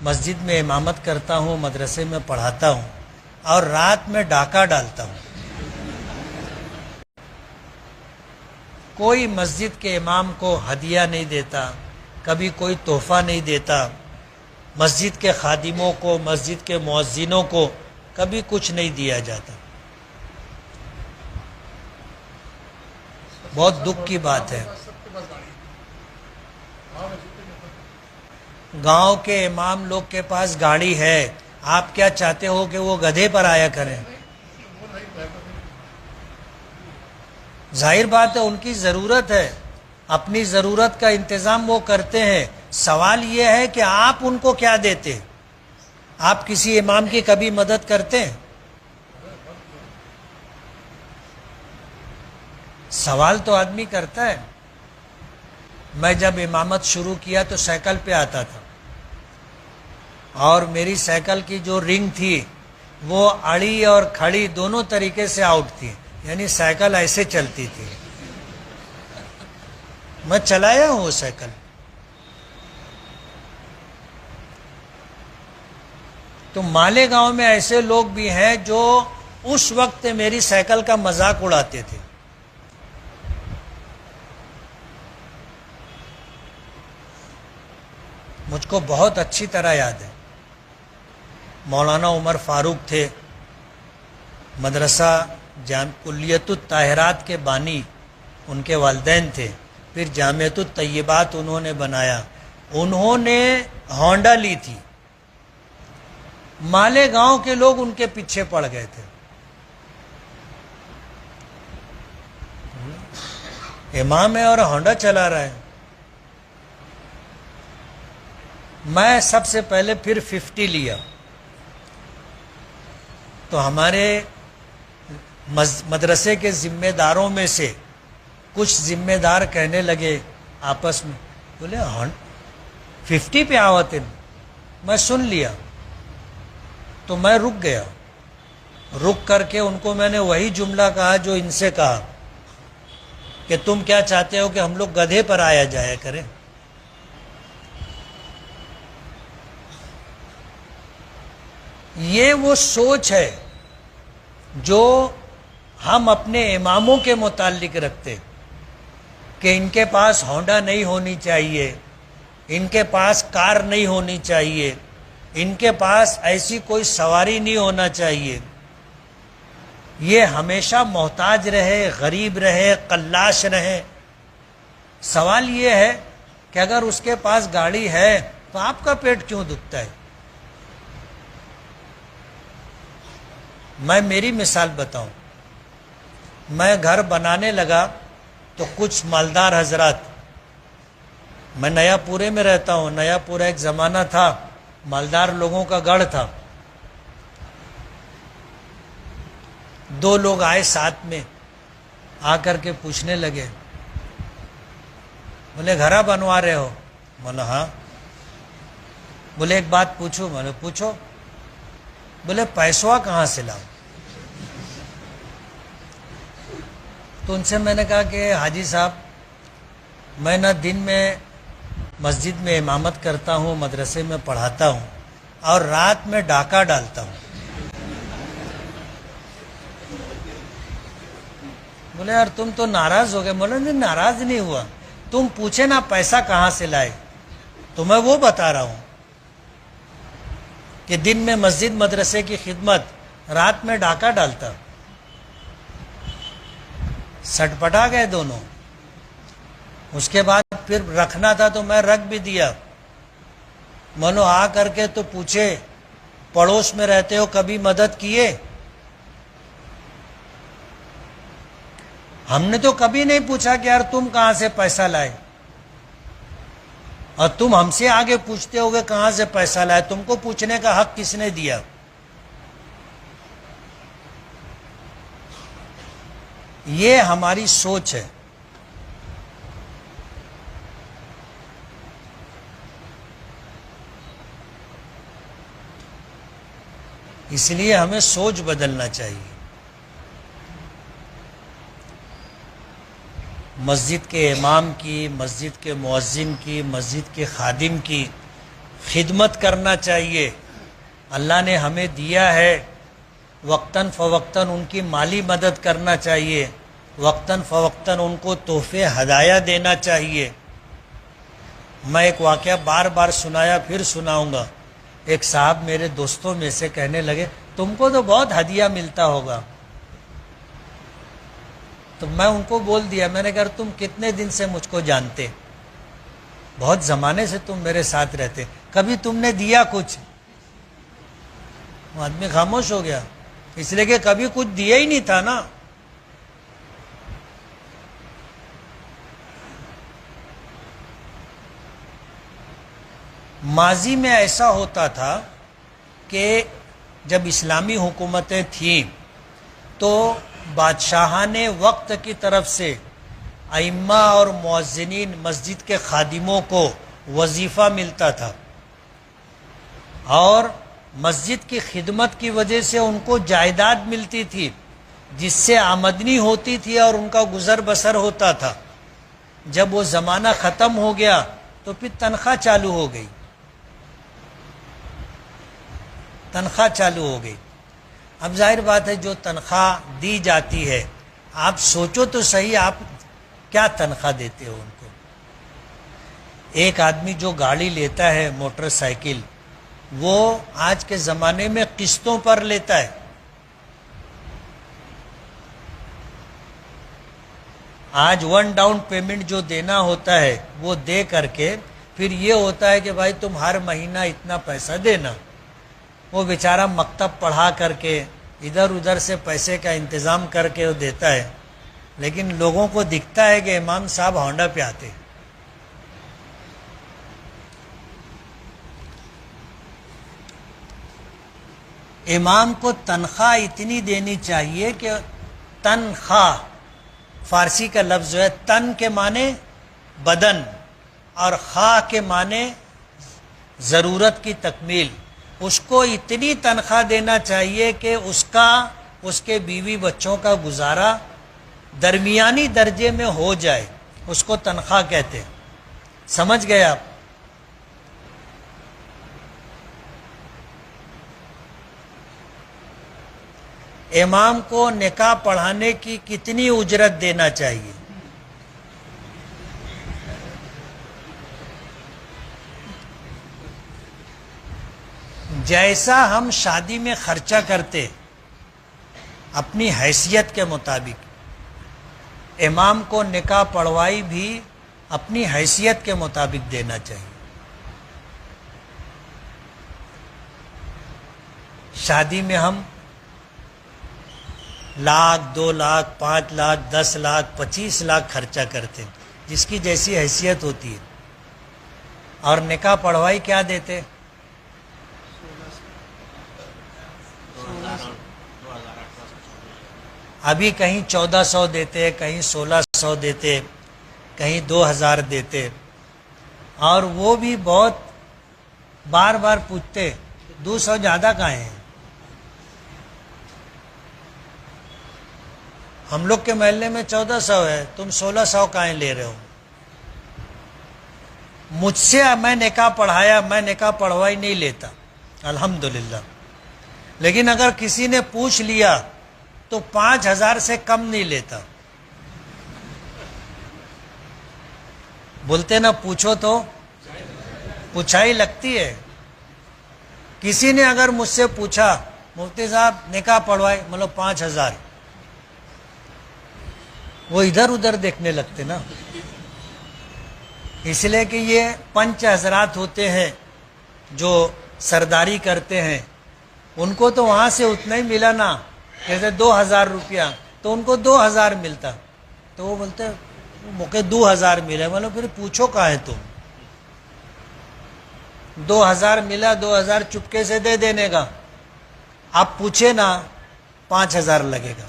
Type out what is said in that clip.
مسجد میں امامت کرتا ہوں، مدرسے میں پڑھاتا ہوں اور رات میں ڈاکہ ڈالتا ہوں۔ کوئی مسجد کے امام کو ہدیہ نہیں دیتا، کبھی کوئی تحفہ نہیں دیتا، مسجد کے خادموں کو، مسجد کے مؤذنوں کو کبھی کچھ نہیں دیا جاتا۔ بہت دکھ کی بات ہے۔ گاؤں کے امام لوگ کے پاس گاڑی ہے، آپ کیا چاہتے ہو کہ وہ گدھے پر آیا کریں؟ ظاہر بات ہے ان کی ضرورت ہے، اپنی ضرورت کا انتظام وہ کرتے ہیں۔ سوال یہ ہے کہ آپ ان کو کیا دیتے؟ آپ کسی امام کی کبھی مدد کرتے ہیں؟ سوال تو آدمی کرتا ہے۔ میں جب امامت شروع کیا تو سائیکل پہ آتا تھا، اور میری سائیکل کی جو رنگ تھی وہ اڑی اور کھڑی دونوں طریقے سے آؤٹ تھی، یعنی سائیکل ایسے چلتی تھی۔ میں چلایا ہوں وہ سائیکل۔ تو مالیگاؤں میں ایسے لوگ بھی ہیں جو اس وقت میری سائیکل کا مذاق اڑاتے تھے۔ مجھ کو بہت اچھی طرح یاد ہے، مولانا عمر فاروق تھے، مدرسہ کلیت الطاہرات کے بانی ان کے والدین تھے، پھر جامعۃ الطیبات انہوں نے بنایا۔ انہوں نے ہونڈا لی تھی، مالیگاؤں کے لوگ ان کے پیچھے پڑ گئے تھے۔ امام ہے اور ہونڈا چلا رہا ہے۔ میں سب سے پہلے پھر 50 لیا، تو ہمارے مدرسے کے ذمہ داروں میں سے کچھ ذمہ دار کہنے لگے آپس میں، بولے 50 پہ آوتے۔ میں سن لیا تو میں رک گیا، رک کر کے ان کو میں نے وہی جملہ کہا جو ان سے کہا کہ تم کیا چاہتے ہو کہ ہم لوگ گدھے پر آیا جایا کریں؟ یہ وہ سوچ ہے جو ہم اپنے اماموں کے متعلق رکھتے کہ ان کے پاس ہونڈا نہیں ہونی چاہیے، ان کے پاس کار نہیں ہونی چاہیے، ان کے پاس ایسی کوئی سواری نہیں ہونا چاہیے، یہ ہمیشہ محتاج رہے، غریب رہے، قلاش رہے۔ سوال یہ ہے کہ اگر اس کے پاس گاڑی ہے تو آپ کا پیٹ کیوں دکھتا ہے؟ میں میری مثال بتاؤں، میں گھر بنانے لگا تو کچھ مالدار حضرات، میں نیا پورے میں رہتا ہوں، نیا پورا ایک زمانہ تھا مالدار لوگوں کا گڑھ تھا۔ 2 لوگ آئے ساتھ میں، آ کر کے پوچھنے لگے، بولے گھرا بنوا رہے ہو؟ بولا ہاں۔ بولے ایک بات پوچھو؟ میں نے پوچھو۔ بولے پیسوا کہاں سے لاؤ؟ تو ان سے میں نے کہا کہ حاجی صاحب، میں نہ دن میں مسجد میں امامت کرتا ہوں، مدرسے میں پڑھاتا ہوں، اور رات میں ڈاکہ ڈالتا ہوں۔ بولے یار تم تو ناراض ہو گئے۔ بولے نہیں، ناراض نہیں ہوا، تم پوچھے نا پیسہ کہاں سے لائے، تو میں وہ بتا رہا ہوں کہ دن میں مسجد مدرسے کی خدمت، رات میں ڈاکہ ڈالتا۔ سٹ پٹا گئے دونوں۔ اس کے بعد پھر رکھنا تھا تو میں رکھ بھی دیا۔ منو آ کر کے تو پوچھے پڑوس میں رہتے ہو کبھی مدد کیے؟ ہم نے تو کبھی نہیں پوچھا کہ یار تم کہاں سے پیسہ لائے، اور تم ہم سے آگے پوچھتے ہوگے کہاں سے پیسہ لائے؟ تم کو پوچھنے کا حق کس نے دیا؟ یہ ہماری سوچ ہے۔ اس لیے ہمیں سوچ بدلنا چاہیے۔ مسجد کے امام کی، مسجد کے مؤذن کی، مسجد کے خادم کی خدمت کرنا چاہیے. اللہ نے ہمیں دیا ہے، وقتاً فوقتاً ان کی مالی مدد کرنا چاہیے، وقتاً فوقتاً ان کو تحفے ہدایہ دینا چاہیے. میں ایک واقعہ بار بار سنایا، پھر سناؤں گا. ایک صاحب میرے دوستوں میں سے کہنے لگے تم کو تو بہت ہدیہ ملتا ہوگا. تو میں ان کو بول دیا، میں نے کہا تم کتنے دن سے مجھ کو جانتے؟ بہت زمانے سے تم میرے ساتھ رہتے، کبھی تم نے دیا کچھ؟ وہ آدمی خاموش ہو گیا، اس لیے کہ کبھی کچھ دیا ہی نہیں تھا نا. ماضی میں ایسا ہوتا تھا کہ جب اسلامی حکومتیں تھیں تو بادشاہان وقت کی طرف سے ائمہ اور مؤذنین مسجد کے خادموں کو وظیفہ ملتا تھا، اور مسجد کی خدمت کی وجہ سے ان کو جائیداد ملتی تھی جس سے آمدنی ہوتی تھی اور ان کا گزر بسر ہوتا تھا. جب وہ زمانہ ختم ہو گیا تو پھر تنخواہ چالو ہو گئی، تنخواہ چالو ہو گئی. اب ظاہر بات ہے جو تنخواہ دی جاتی ہے، آپ سوچو تو صحیح، آپ کیا تنخواہ دیتے ہو ان کو؟ ایک آدمی جو گاڑی لیتا ہے موٹر سائیکل، وہ آج کے زمانے میں قسطوں پر لیتا ہے. آج 1 ڈاؤن پیمنٹ جو دینا ہوتا ہے وہ دے کر کے پھر یہ ہوتا ہے کہ بھائی تم ہر مہینہ اتنا پیسہ دینا. وہ بیچارہ مکتب پڑھا کر کے ادھر ادھر سے پیسے کا انتظام کر کے وہ دیتا ہے، لیکن لوگوں کو دکھتا ہے کہ امام صاحب ہونڈا پہ آتے. امام کو تنخواہ اتنی دینی چاہیے کہ تنخواہ، فارسی کا لفظ ہے، تن کے معنی بدن اور خواہ کے معنی ضرورت کی تکمیل. اس کو اتنی تنخواہ دینا چاہیے کہ اس کے بیوی بچوں کا گزارا درمیانی درجے میں ہو جائے، اس کو تنخواہ کہتے ہیں. سمجھ گئے آپ؟ امام کو نکاح پڑھانے کی کتنی اجرت دینا چاہیے؟ جیسا ہم شادی میں خرچہ کرتے اپنی حیثیت کے مطابق، امام کو نکاح پڑھوائی بھی اپنی حیثیت کے مطابق دینا چاہیے. شادی میں ہم 1,00,000 2,00,000 5,00,000 10,00,000 25,00,000 خرچہ کرتے، جس کی جیسی حیثیت ہوتی ہے. اور نکاح پڑھوائی کیا دیتے؟ ابھی کہیں 1,400 دیتے، کہیں 1,600 دیتے، کہیں 2,000 دیتے. اور وہ بھی بہت بار بار پوچھتے 200 زیادہ کہاں ہیں؟ ہم لوگ کے محلے میں 1,400 ہے، تم 1,600 کہاں لے رہے ہو؟ مجھ سے میں نکاح پڑھایا، میں نکاح پڑھوائی نہیں لیتا الحمدللہ، لیکن اگر کسی نے پوچھ لیا تو 5,000 سے کم نہیں لیتا. بولتے نا پوچھو تو پوچھائی لگتی ہے. کسی نے اگر مجھ سے پوچھا مفتی صاحب نکاح پڑھوائے، مطلب 5,000، وہ ادھر ادھر دیکھنے لگتے نا. اس لیے کہ یہ پنچ حضرات ہوتے ہیں جو سرداری کرتے ہیں، ان کو تو وہاں سے اتنا ہی ملا نا، جیسے 2,000 روپیہ تو ان کو 2,000 ملتا، تو وہ بولتے موقع 2,000 ملے، مطلب پھر پوچھو کہاں ہے تم؟ 2,000 ملا، 2,000 چپکے سے دے دینے کا. آپ پوچھے نا 5,000 لگے گا.